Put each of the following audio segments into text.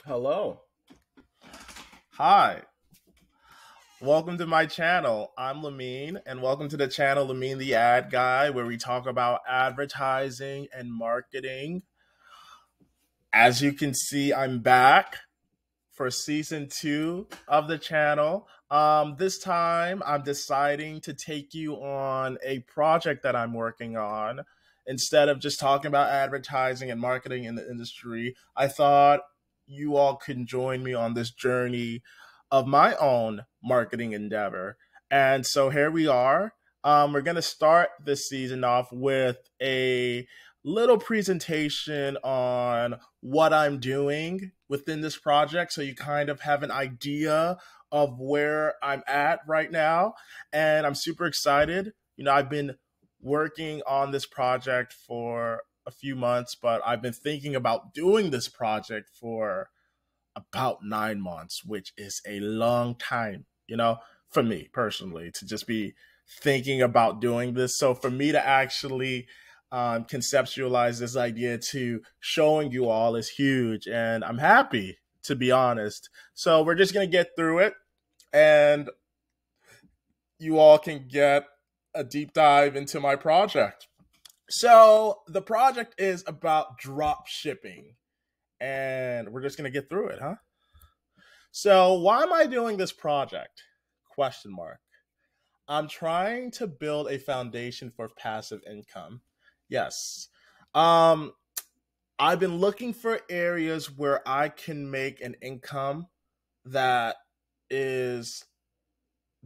Hello. Hi, welcome to my channel. I'm Lamine, and welcome to the channel Lamine the Ad Guy, where we talk about advertising and marketing. As you can see, I'm back for season 2 of the channel. This time, I'm deciding to take you on a project that I'm working on. Instead of just talking about advertising and marketing in the industry, I thought you all could join me on this journey of my own marketing endeavor. And so here we are. We're going to start this season off with a little presentation on what I'm doing within this project so you kind of have an idea of where I'm at right now. And I'm super excited. I've been working on this project for a few months, but I've been thinking about doing this project for about 9 months, which is a long time, for me personally, to just be thinking about doing this. So for me to actually conceptualize this idea to showing you all is huge. And I'm happy, to be honest. So we're just going to get through it and you all can get a deep dive into my project. So the project is about drop shipping and we're just going to get through it, huh? So why am I doing this project? Question mark. I'm trying to build a foundation for passive income. Yes. Um, I've been looking for areas where I can make an income that is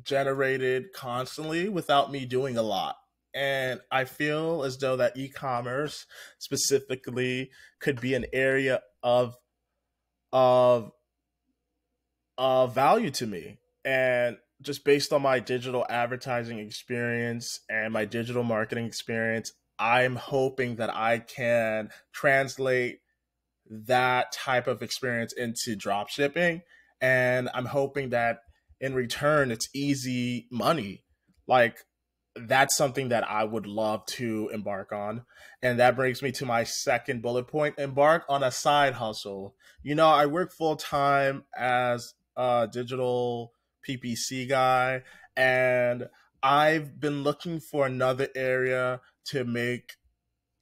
generated constantly without me doing a lot. And I feel as though that e-commerce specifically could be an area of value to me. And just based on my digital advertising experience and my digital marketing experience, I'm hoping that I can translate that type of experience into drop shipping. And I'm hoping that in return, it's easy money. Like, that's something that I would love to embark on. And that brings me to my second bullet point: embark on a side hustle. I work full time as a digital PPC guy, and I've been looking for another area to make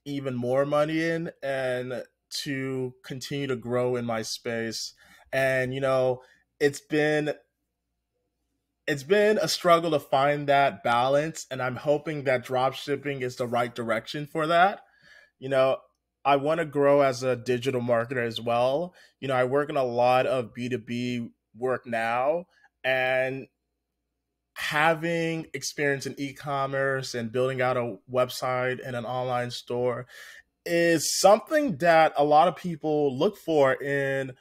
even more money in and to continue to grow in my space. And it's been it's been a struggle to find that balance, and I'm hoping that drop shipping is the right direction for that. You know, I want to grow as a digital marketer as well. I work in a lot of B2B work now, and having experience in e-commerce and building out a website and an online store is something that a lot of people look for in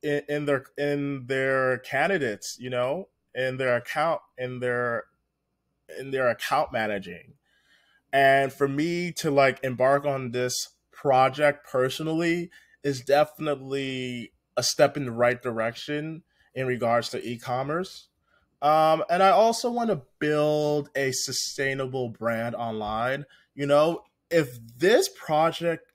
their candidates, in their account in their account managing. And for me to like embark on this project personally is definitely a step in the right direction in regards to e-commerce. And I also want to build a sustainable brand online. If this project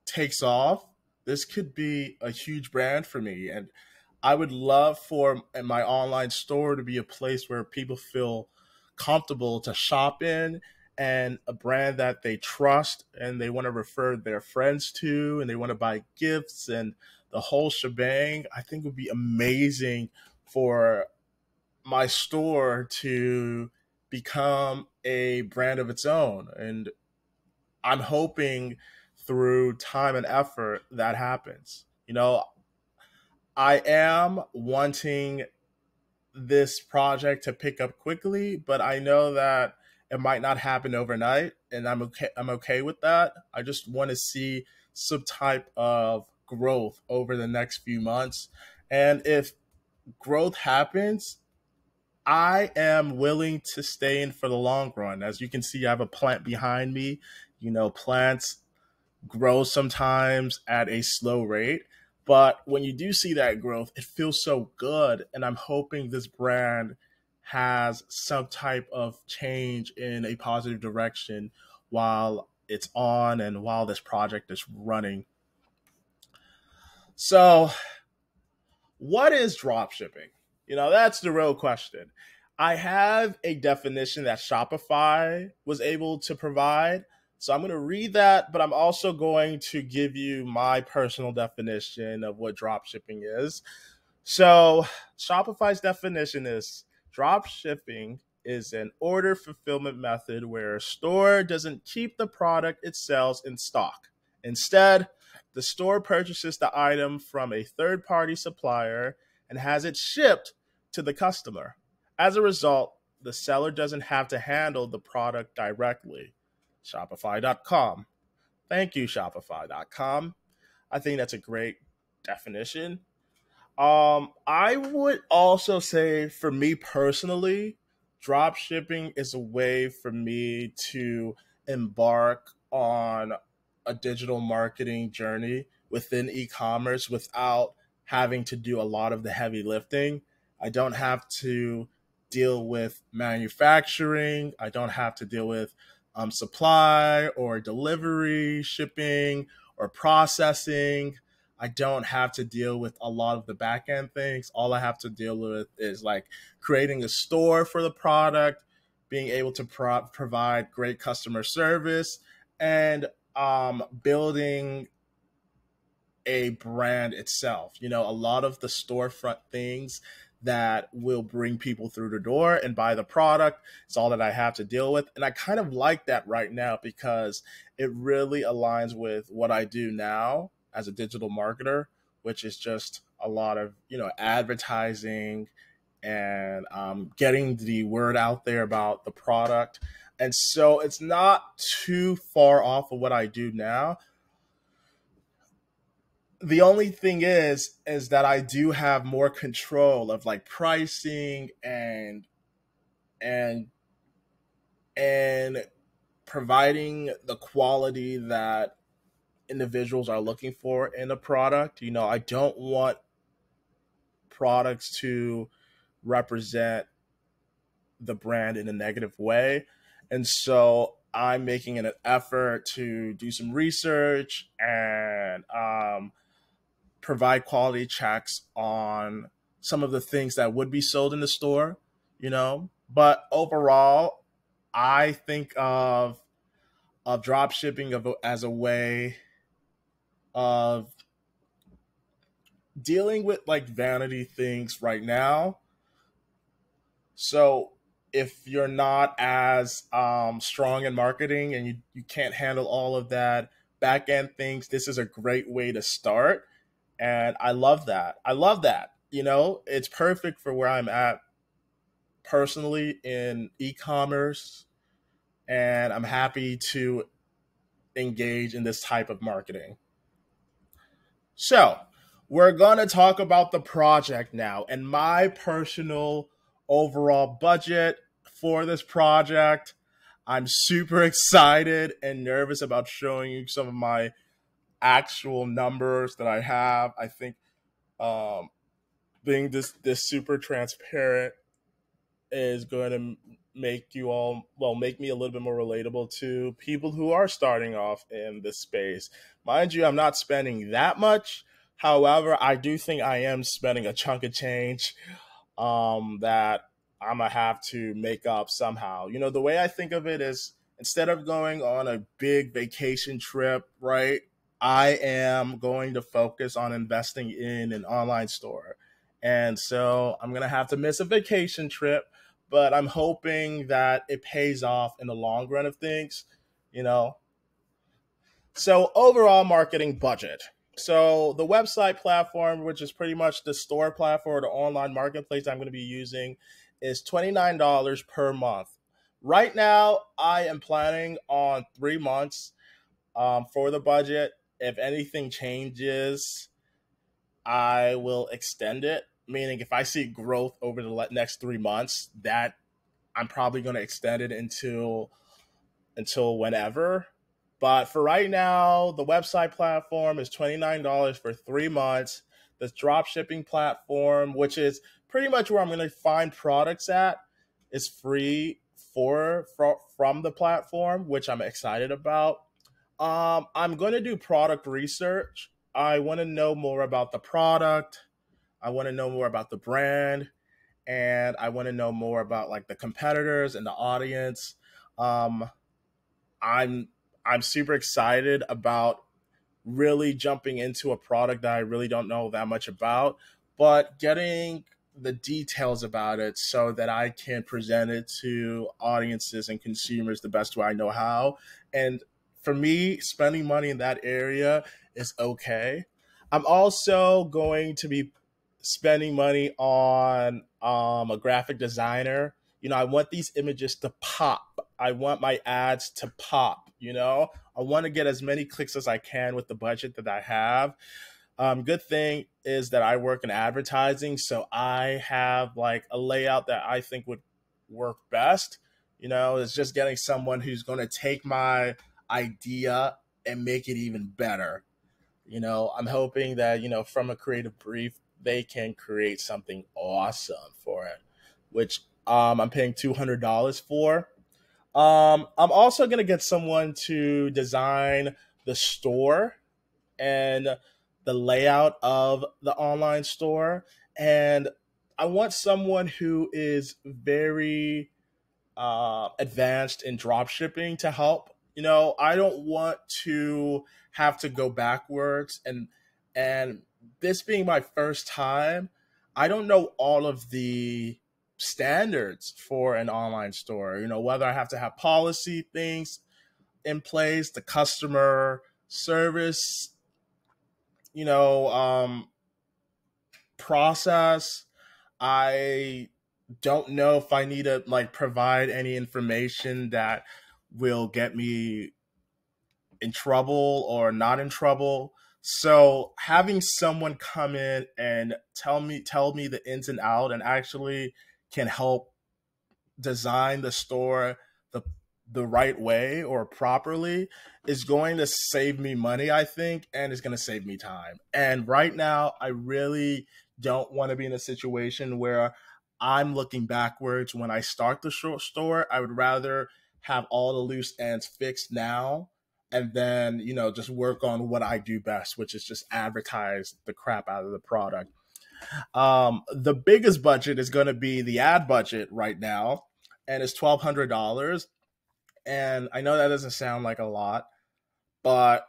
takes off, this could be a huge brand for me. And I would love for my online store to be a place where people feel comfortable to shop in, and a brand that they trust and they want to refer their friends to and they want to buy gifts and the whole shebang. I think would be amazing for my store to become a brand of its own. And I'm hoping through time and effort that happens. I am wanting this project to pick up quickly, but I know that it might not happen overnight, and I'm okay with that. I just want to see some type of growth over the next few months. And if growth happens, I am willing to stay in for the long run. As you can see, I have a plant behind me. Plants grow sometimes at a slow rate, but when you do see that growth, it feels so good. And I'm hoping this brand has some type of change in a positive direction while it's on and while this project is running. So, what is dropshipping? That's the real question. I have a definition that Shopify was able to provide. So I'm going to read that, but I'm also going to give you my personal definition of what dropshipping is. So, Shopify's definition is drop shipping is an order fulfillment method where a store doesn't keep the product it sells in stock. Instead, the store purchases the item from a third party supplier and has it shipped to the customer. As a result, the seller doesn't have to handle the product directly. Shopify.com. Thank you, Shopify.com. I think that's a great definition. I would also say for me personally, drop shipping is a way for me to embark on a digital marketing journey within e-commerce without having to do a lot of the heavy lifting. I don't have to deal with manufacturing. I don't have to deal with supply or delivery, shipping or processing. I don't have to deal with a lot of the back end things. All I have to deal with is like creating a store for the product, being able to provide great customer service, and building a brand itself. A lot of the storefront things that will bring people through the door and buy the product. It's all that I have to deal with. And I kind of like that right now because it really aligns with what I do now as a digital marketer, which is just a lot of, advertising and getting the word out there about the product. And so it's not too far off of what I do now. The only thing is that I do have more control of like pricing and and providing the quality that individuals are looking for in a product. I don't want products to represent the brand in a negative way. And so I'm making an effort to do some research and provide quality checks on some of the things that would be sold in the store. But overall, I think of drop shipping as a way of dealing with like vanity things right now. So if you're not as strong in marketing and you can't handle all of that back end things, this is a great way to start. And I love that. I love that. It's perfect for where I'm at personally in e-commerce. And I'm happy to engage in this type of marketing. So, we're going to talk about the project now and my personal overall budget for this project. I'm super excited and nervous about showing you some of my actual numbers that I have. I think um, being this super transparent is going to make me a little bit more relatable to people who are starting off in this space. Mind you, I'm not spending that much. However, I do think I am spending a chunk of change that I'm gonna have to make up somehow. The way I think of it is instead of going on a big vacation trip, right? I am going to focus on investing in an online store. And so I'm going to have to miss a vacation trip, but I'm hoping that it pays off in the long run of things, you know. So overall marketing budget. So the website platform, which is pretty much the store platform or the online marketplace I'm going to be using, is $29 per month. Right now, I am planning on 3 months for the budget. If anything changes, I will extend it. Meaning, if I see growth over the next 3 months, that I'm probably going to extend it until whenever. But for right now, the website platform is $29 for 3 months. The drop shipping platform, which is pretty much where I'm going to find products at, is free from the platform, which I'm excited about. I'm going to do product research I want to know more about the product. I want to know more about the brand, and I want to know more about like the competitors and the audience. Um, I'm I'm super excited about really jumping into a product that I really don't know that much about, but getting the details about it so that I can present it to audiences and consumers the best way I know how. And for me, spending money in that area is okay. I'm also going to be spending money on a graphic designer. I want these images to pop. I want my ads to pop, I want to get as many clicks as I can with the budget that I have. Good thing is that I work in advertising, so I have like a layout that I think would work best. It's just getting someone who's going to take my idea and make it even better. I'm hoping that, from a creative brief, they can create something awesome for it, which I'm paying $200 for. I'm also going to get someone to design the store and the layout of the online store. And I want someone who is very advanced in drop shipping to help. I don't want to have to go backwards, and this being my first time, I don't know all of the standards for an online store. Whether I have to have policy things in place, the customer service, you know, um, process. I don't know if I need to like provide any information that will get me in trouble or not in trouble. So having someone come in and tell me the ins and out and actually can help design the store the right way or properly is going to save me money, I think, and it's going to save me time. And right now, I really don't want to be in a situation where I'm looking backwards when I start the store. I would rather have all the loose ends fixed now and then, just work on what I do best, which is just advertise the crap out of the product. The biggest budget is going to be the ad budget right now, and it's $1,200. And I know that doesn't sound like a lot, but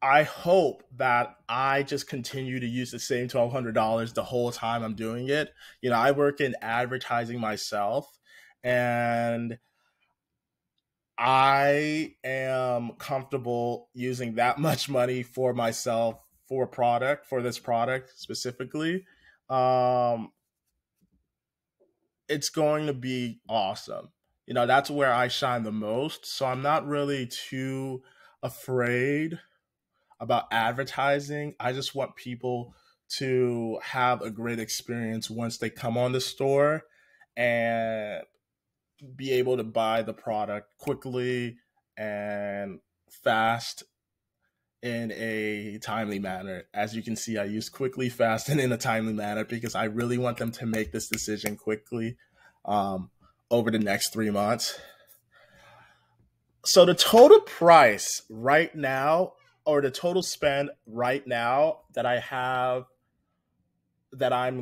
I hope that I just continue to use the same $1,200 the whole time I'm doing it. I work in advertising myself, and I am comfortable using that much money for myself for this product specifically. Um, it's going to be awesome. That's where I shine the most. So I'm not really too afraid about advertising. I just want people to have a great experience once they come on the store and be able to buy the product quickly and fast in a timely manner. As you can see, I use quickly, fast, and in a timely manner because I really want them to make this decision quickly um, over the next 3 months. So the total price right now, or the total spend right now that I'm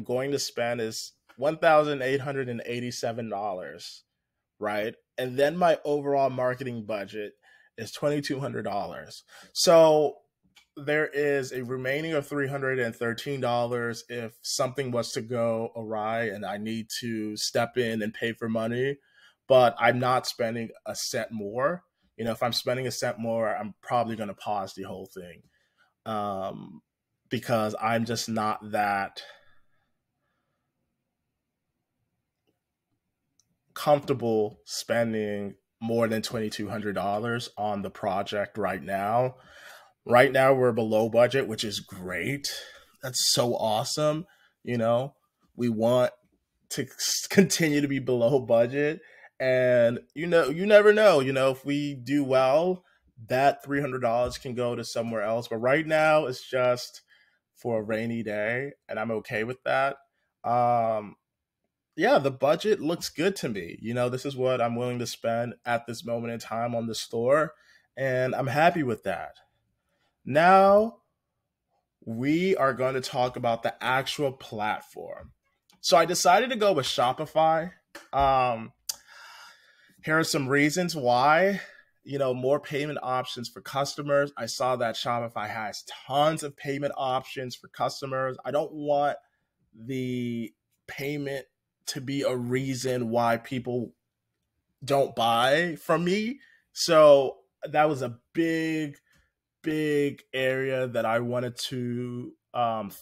going to spend is $1,887, right? And then my overall marketing budget is $2,200. So there is a remaining of $313 if something was to go awry and I need to step in and pay for money, but I'm not spending a cent more. If I'm spending a cent more, I'm probably going to pause the whole thing um, because I'm just not that comfortable spending more than $2,200 on the project right now. Right now, we're below budget, which is great. That's so awesome. You know, we want to continue to be below budget. And, you never know, if we do well, that $300 can go to somewhere else. But right now, it's just for a rainy day, and I'm okay with that. Um, yeah, the budget looks good to me. This is what I'm willing to spend at this moment in time on the store, and I'm happy with that. Now, we are going to talk about the actual platform. So I decided to go with Shopify. Um, Here are some reasons why. More payment options for customers. I saw that Shopify has tons of payment options for customers. I don't want the payment to be a reason why people don't buy from me. So that was a big area that I wanted to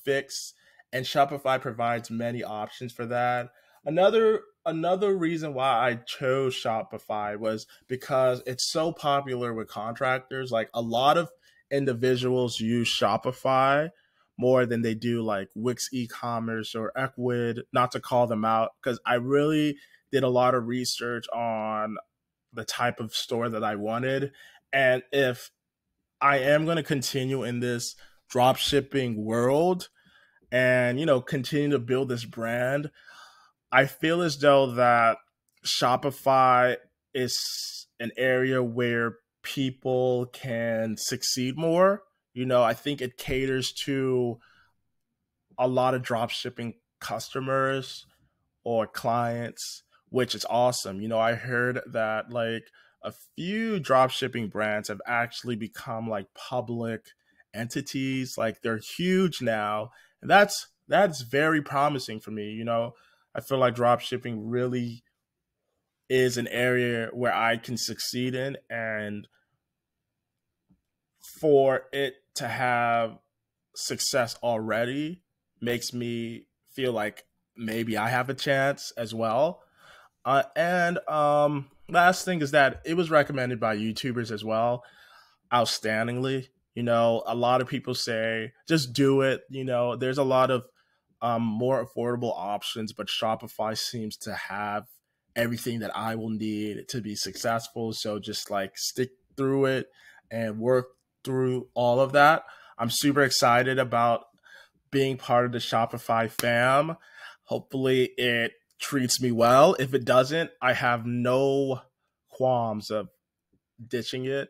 fix, and Shopify provides many options for that. Another reason why I chose Shopify was because it's so popular with contractors. Like a lot of individuals use Shopify more than they do like Wix e-commerce or Equid, not to call them out, because I really did a lot of research on the type of store that I wanted. And if I am going to continue in this drop shipping world and, continue to build this brand, I feel as though that Shopify is an area where people can succeed more. I think it caters to a lot of drop shipping customers or clients, which is awesome. I heard that like a few drop shipping brands have actually become like public entities, like they're huge now. And that's very promising for me. I feel like drop shipping really is an area where I can succeed in, and for it to have success already makes me feel like maybe I have a chance as well. And last thing is that it was recommended by YouTubers as well, outstandingly. A lot of people say just do it. There's a lot of more affordable options, but Shopify seems to have everything that I will need to be successful. So just like stick through it and work through all of that. I'm super excited about being part of the Shopify fam. Hopefully it treats me well. If it doesn't, I have no qualms of ditching it.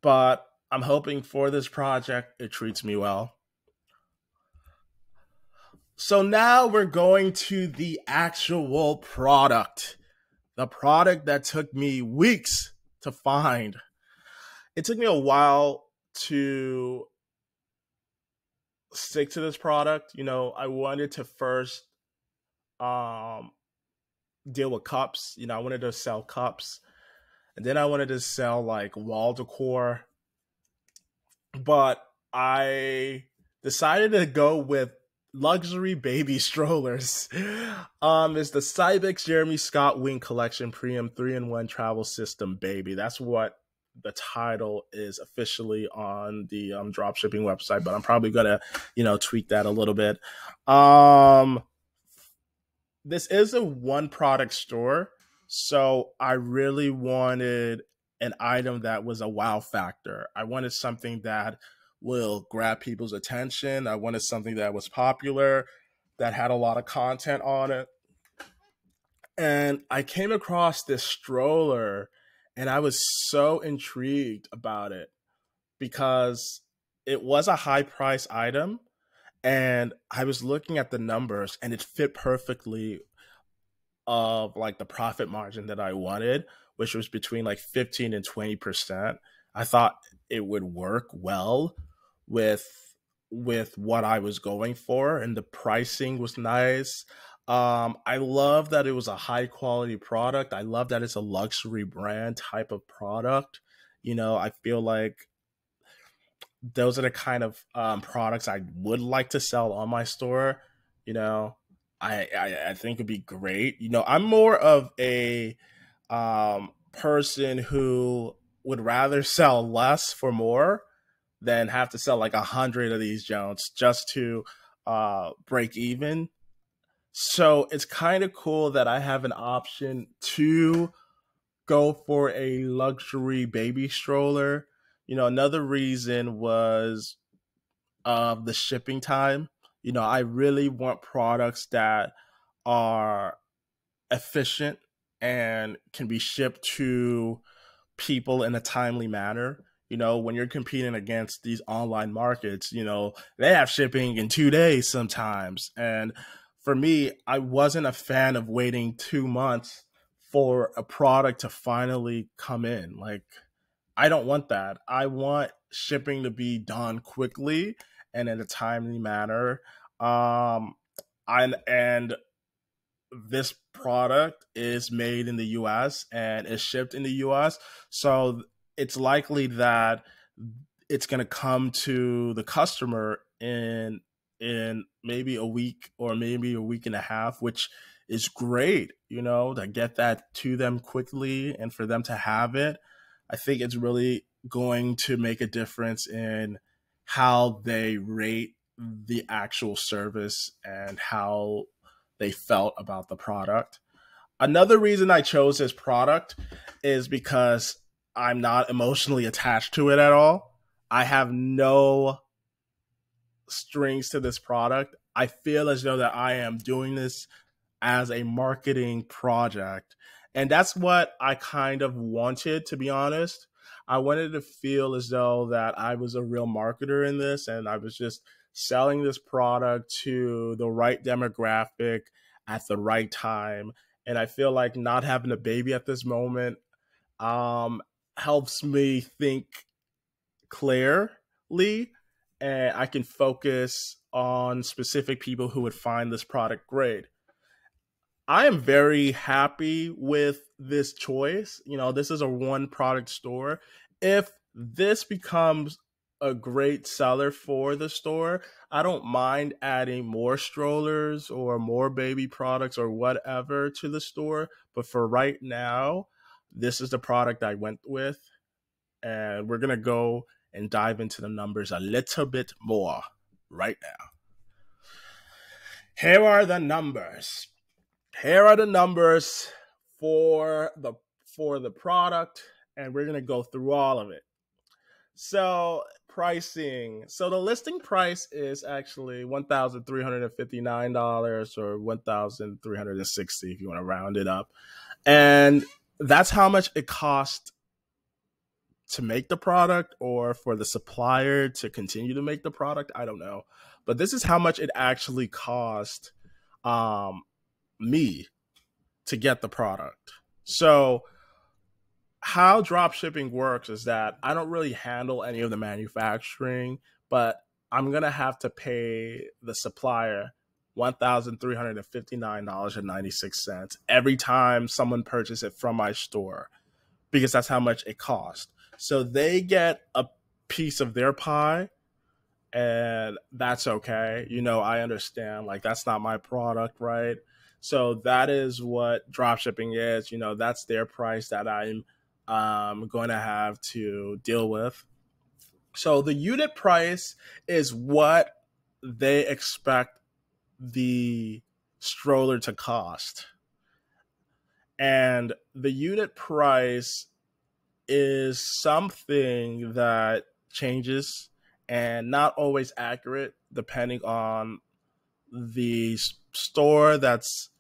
But I'm hoping for this project it treats me well. So now we're going to the actual product. The product that took me weeks to find. It took me a while to stick to this product. I wanted to first um deal with cups. I wanted to sell cups, and then I wanted to sell like wall decor. But I decided to go with luxury baby strollers. It's the Cybex Jeremy Scott Wing Collection Premium 3-in-1 Travel System Baby. That's what the title is officially on the dropshipping website, but I'm probably gonna, tweak that a little bit. This is a one product store, so I really wanted an item that was a wow factor. I wanted something that will grab people's attention. I wanted something that was popular, that had a lot of content on it. And I came across this stroller and I was so intrigued about it because it was a high price item, and I was looking at the numbers and it fit perfectly of like the profit margin that I wanted, which was between like 15 and 20%. I thought it would work well with what I was going for, and the pricing was nice. I love that it was a high quality product. I love that it's a luxury brand type of product. I feel like those are the kind of products I would like to sell on my store. You know, I think it'd be great. I'm more of a person who would rather sell less for more than have to sell like 100 of these Jones just to break even. So it's kind of cool that I have an option to go for a luxury baby stroller. Another reason was the shipping time. I really want products that are efficient and can be shipped to people in a timely manner. When you're competing against these online markets, they have shipping in 2 days sometimes. And for me, I wasn't a fan of waiting 2 months for a product to finally come in. Like, I don't want that. I want shipping to be done quickly and in a timely manner. And this product is made in the US and is shipped in the US. So it's likely that it's going to come to the customer in maybe a week or maybe a week and a half, which is great, to get that to them quickly and for them to have it. I think it's really going to make a difference in how they rate the actual service and how they felt about the product. Another reason I chose this product is because I'm not emotionally attached to it at all. I have no strings to this product. I feel as though that I am doing this as a marketing project. And that's what I kind of wanted, to be honest. I wanted to feel as though that I was a real marketer in this and I was just selling this product to the right demographic at the right time. And I feel like not having a baby at this moment helps me think clearly, and I can focus on specific people who would find this product great. I am very happy with this choice. This is a one product store. If this becomes a great seller for the store, I don't mind adding more strollers or more baby products or whatever to the store. But for right now, this is the product I went with. And we're going to go and dive into the numbers a little bit more right now. Here are the numbers. Here are the numbers for the product, and we're going to go through all of it. So, pricing. So the listing price is actually $1,359 or $1,360 if you want to round it up. And that's how much it cost to make the product, or for the supplier to continue to make the product. I don't know. But this is how much it actually cost me to get the product. So how drop shipping works is that I don't really handle any of the manufacturing, but I'm going to have to pay the supplier $1,359.96 every time someone purchases it from my store, because that's how much it costs. So they get a piece of their pie, and that's okay. I understand, like, that's not my product, right? So that is what drop shipping is. That's their price that I'm going to have to deal with. So the unit price is what they expect the stroller to cost. And the unit price is something that changes and not always accurate depending on the store that's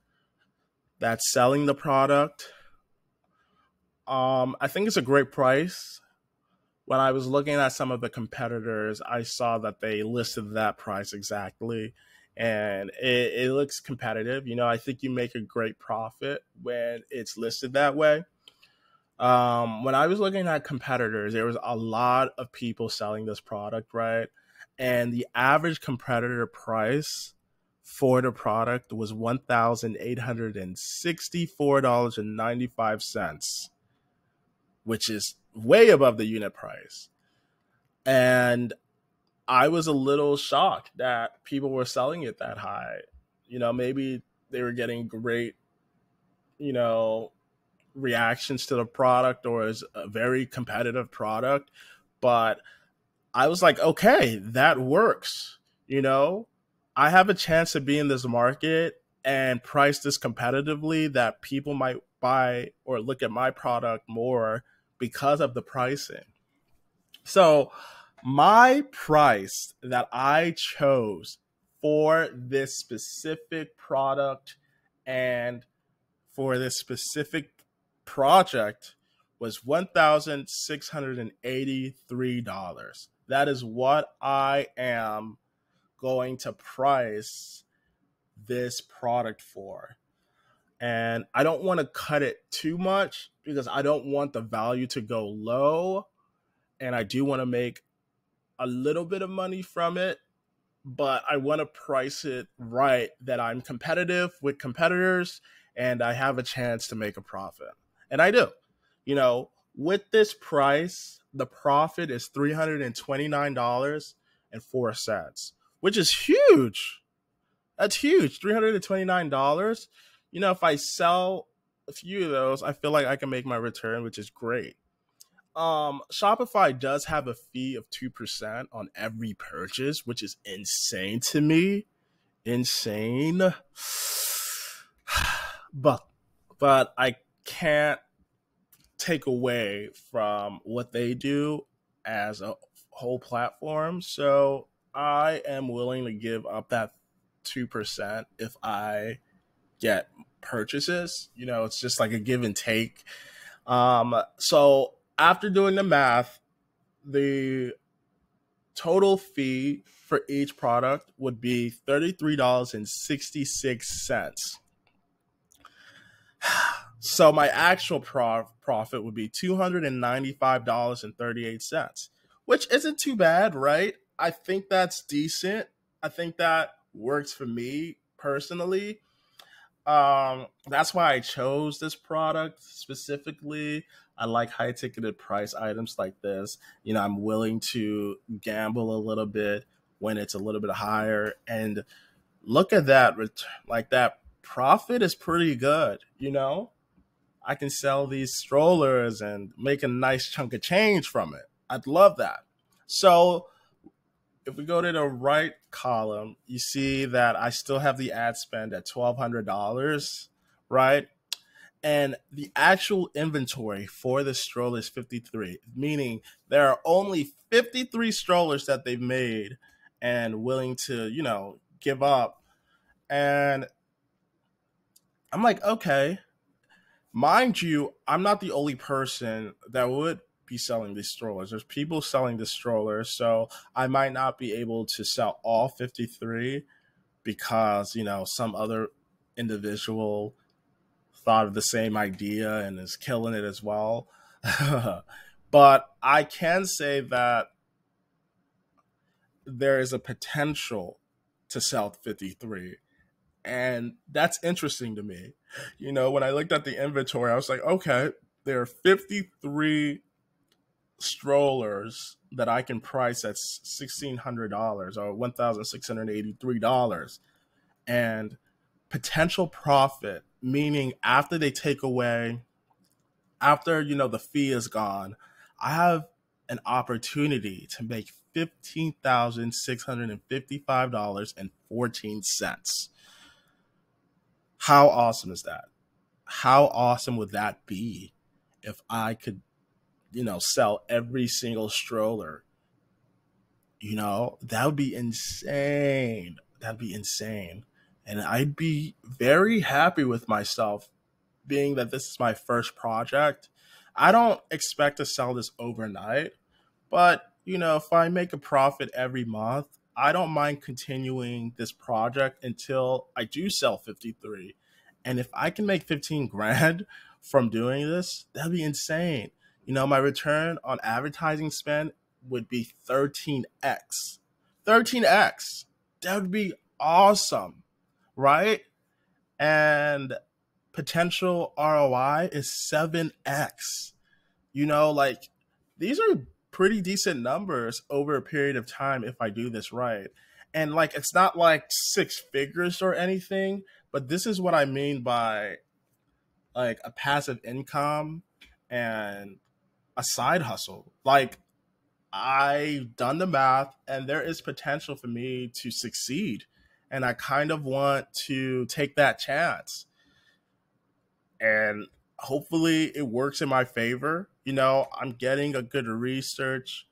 selling the product. I think it's a great price. When I was looking at some of the competitors, I saw that they listed that price exactly, and it looks competitive. I think you make a great profit when it's listed that way. When I was looking at competitors, there was a lot of people selling this product, right? And the average competitor price for the product was $1,864.95, which is way above the unit price. And I was a little shocked that people were selling it that high. Maybe they were getting great, reactions to the product, or is a very competitive product. But I was like, okay, that works. I have a chance to be in this market and price this competitively, that people might buy or look at my product more because of the pricing. So my price that I chose for this specific product and for this specific project was $1,683. That is what I am going to price this product for. And I don't want to cut it too much because I don't want the value to go low. And I do want to make a little bit of money from it, but I want to price it right that I'm competitive with competitors and I have a chance to make a profit. And I do. With this price, the profit is $329.04, which is huge. That's huge. $329. If I sell a few of those, I feel like I can make my return, which is great. Shopify does have a fee of 2% on every purchase, which is insane to me. Insane. But I can't take away from what they do as a whole platform. So I am willing to give up that 2% if I get purchases. It's just like a give and take. So after doing the math, the total fee for each product would be $33.66. So my actual profit would be $295.38, which isn't too bad, right? I think that's decent. I think that works for me personally. That's why I chose this product specifically. I like high ticketed price items like this. I'm willing to gamble a little bit when it's a little bit higher. And look at that. Like, that profit is pretty good. I can sell these strollers and make a nice chunk of change from it. I'd love that. So if we go to the right column, you see that I still have the ad spend at $1,200, right? And the actual inventory for the stroller is 53, meaning there are only 53 strollers that they've made and willing to, give up. And I'm like, okay, mind you, I'm not the only person that would be selling these strollers. There's people selling the strollers, so I might not be able to sell all 53 because, some other individual thought of the same idea and is killing it as well. But I can say that there is a potential to sell 53. And that's interesting to me. When I looked at the inventory, I was like, okay, there are 53 strollers that I can price at $1,600 or $1,683. And potential profit, meaning after they take away, after, the fee is gone, I have an opportunity to make $15,655.14. How awesome is that? How awesome would that be if I could, sell every single stroller? That would be insane. That'd be insane. And I'd be very happy with myself, being that this is my first project. I don't expect to sell this overnight, but, if I make a profit every month, I don't mind continuing this project until I do sell 53. And if I can make 15 grand from doing this, that'd be insane. My return on advertising spend would be 13x. 13x. That would be awesome, right? And potential ROI is 7x. These are pretty decent numbers over a period of time if I do this right. And it's not like six figures or anything, but this is what I mean by a passive income and a side hustle. I've done the math and there is potential for me to succeed. And I kind of want to take that chance. And hopefully it works in my favor. I'm getting a good research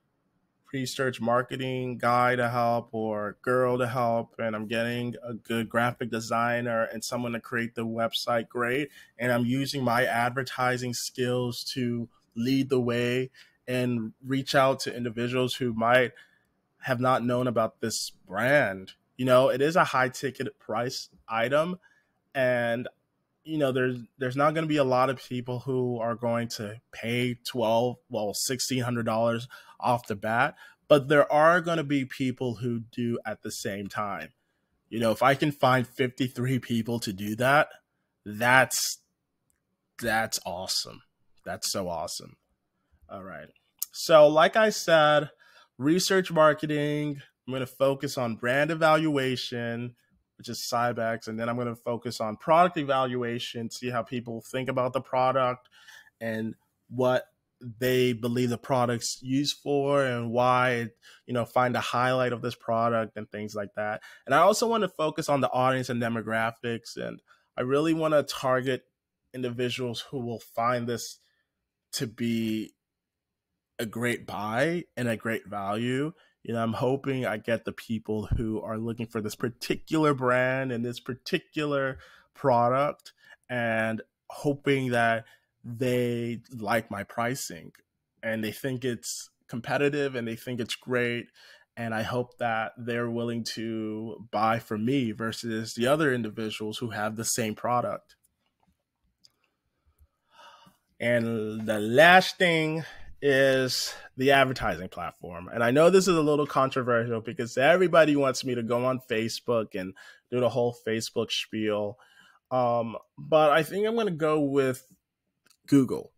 marketing guy to help or girl to help, and I'm getting a good graphic designer and someone to create the website great. And I'm using my advertising skills to lead the way and reach out to individuals who might have not known about this brand. It is a high ticket price item, and there's not going to be a lot of people who are going to pay $1,600 off the bat, but there are going to be people who do at the same time. If I can find 53 people to do that, that's awesome. That's so awesome. All right. So like I said, research marketing, I'm going to focus on brand evaluation, which is Cybex, and then I'm going to focus on product evaluation, see how people think about the product and what they believe the product's used for and why, find a highlight of this product and things like that. And I also want to focus on the audience and demographics, and I really want to target individuals who will find this to be a great buy and a great value. I'm hoping I get the people who are looking for this particular brand and this particular product, and hoping that they like my pricing and they think it's competitive and they think it's great. And I hope that they're willing to buy from me versus the other individuals who have the same product. And the last thing is the advertising platform. And I know this is a little controversial because everybody wants me to go on Facebook and do the whole Facebook spiel. But I think I'm going to go with Google.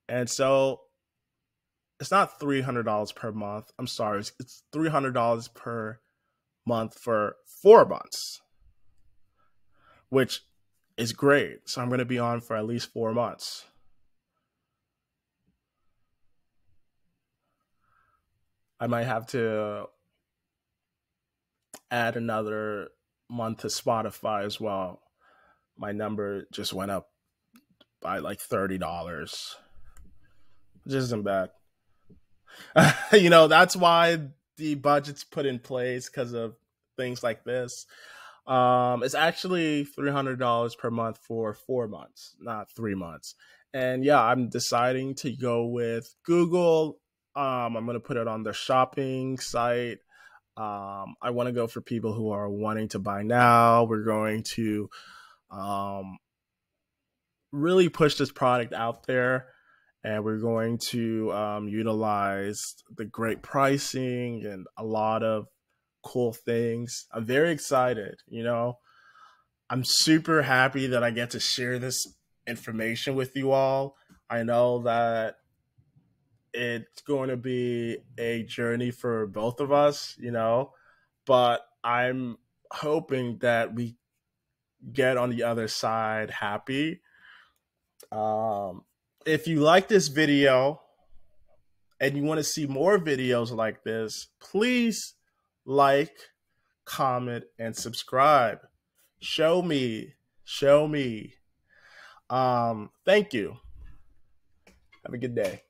And so it's not $300 per month. I'm sorry. It's $300 per month for 4 months, which is great. So I'm going to be on for at least 4 months. I might have to add another month to Spotify as well. My number just went up by like $30, which isn't bad. That's why the budget's put in place, because of things like this. It's actually $300 per month for 4 months, not 3 months. And yeah, I'm deciding to go with Google. I'm going to put it on their shopping site. I want to go for people who are wanting to buy now. We're going to really push this product out there, and we're going to utilize the great pricing and a lot of cool things. I'm very excited. I'm super happy that I get to share this information with you all. I know that it's going to be a journey for both of us, but I'm hoping that we get on the other side happy. If you like this video and you want to see more videos like this, please like, comment, and subscribe. Show me. Thank you. Have a good day.